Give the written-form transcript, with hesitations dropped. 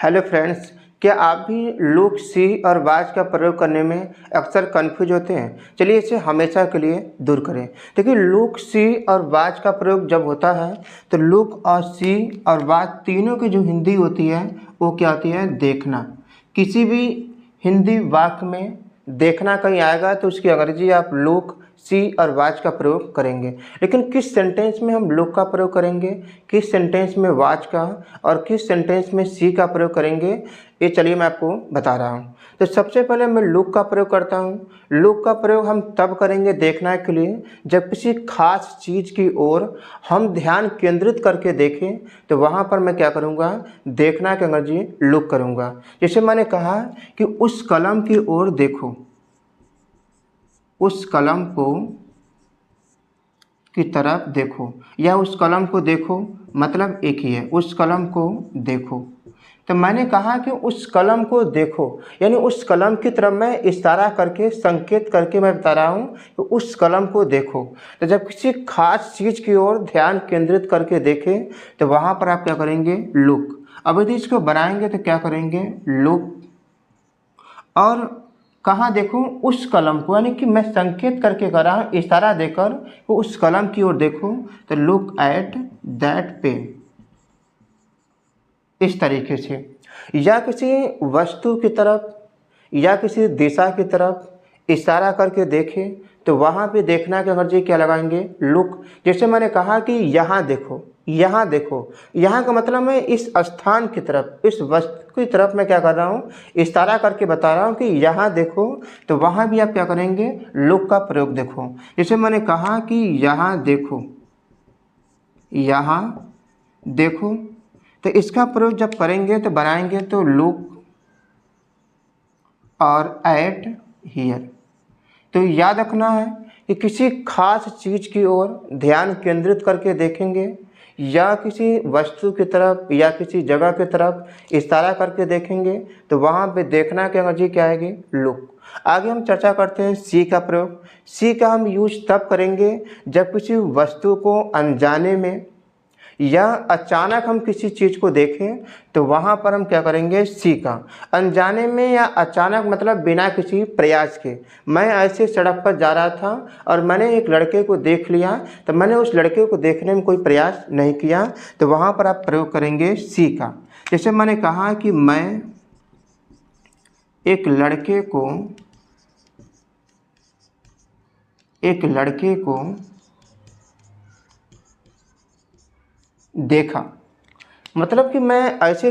Hello friends, क्या आप भी लुक, सी और वाच का प्रयोग करने में अक्सर कंफ्यूज होते हैं? चलिए इसे हमेशा के लिए दूर करें। देखिए, लुक, सी और वाच का प्रयोग जब होता है तो लुक और सी और वाच तीनों की जो हिंदी होती है वो क्या होती है? देखना। किसी भी हिंदी वाक्य में देखना कहीं आएगा तो उसकी अंग्रेजी आप लुक, सी और वाच का प्रयोग करेंगे। लेकिन किस सेंटेंस में हम लुक का प्रयोग करेंगे, किस सेंटेंस में वाच का और किस सेंटेंस में सी का प्रयोग करेंगे, ये चलिए मैं आपको बता रहा हूँ। तो सबसे पहले मैं लुक का प्रयोग करता हूँ। लुक का प्रयोग हम तब करेंगे देखना के लिए जब किसी खास चीज़ की ओर हम ध्यान केंद्रित करके देखें, तो वहाँ पर मैं क्या करूँगा? देखना की अंग्रेजी लुक करूँगा। जैसे मैंने कहा कि उस कलम की ओर देखो, उस कलम को की तरफ देखो या उस कलम को देखो, मतलब एक ही है, उस कलम को देखो। तो मैंने कहा कि उस कलम को देखो, यानी उस कलम की तरफ मैं इशारा करके, संकेत करके मैं बता रहा हूँ कि उस कलम को देखो। तो जब किसी खास चीज़ की ओर ध्यान केंद्रित करके देखें तो वहाँ पर आप क्या करेंगे? लुक। अब यदि इसको बनाएंगे तो क्या करेंगे? लुक। और कहाँ देखूँ? उस कलम को, यानी कि मैं संकेत करके कर रहा हूँ, इशारा देकर वो उस कलम की ओर देखो। तो लुक एट दैट पेन, इस तरीके से। या किसी वस्तु की तरफ या किसी दिशा की तरफ इशारा करके देखें तो वहाँ पे देखना के अंग्रेजी क्या लगाएंगे? लुक। जैसे मैंने कहा कि यहाँ देखो, यहाँ देखो, यहाँ का मतलब मैं इस स्थान की तरफ, इस वस्तु की तरफ मैं क्या कर रहा हूँ? इशारा करके बता रहा हूँ कि यहाँ देखो। तो वहाँ भी आप क्या करेंगे? लुक का प्रयोग देखो। जैसे मैंने कहा कि यहाँ देखो, यहाँ देखो, तो इसका प्रयोग जब करेंगे तो बनाएंगे तो लुक और एट हियर। तो याद रखना है कि किसी खास चीज़ की ओर ध्यान केंद्रित करके देखेंगे या किसी वस्तु की तरफ या किसी जगह की तरफ इशारा करके देखेंगे तो वहाँ पे देखना की अंग्रेजी क्या आएगी? लुक। आगे हम चर्चा करते हैं सी का प्रयोग। सी का हम यूज तब करेंगे जब किसी वस्तु को अनजाने में या अचानक हम किसी चीज़ को देखें तो वहाँ पर हम क्या करेंगे? सी का। अनजाने में या अचानक मतलब बिना किसी प्रयास के। मैं ऐसे सड़क पर जा रहा था और मैंने एक लड़के को देख लिया, तो मैंने उस लड़के को देखने में कोई प्रयास नहीं किया, तो वहाँ पर आप प्रयोग करेंगे सी का। जैसे मैंने कहा कि मैं एक लड़के को देखा, मतलब कि मैं ऐसे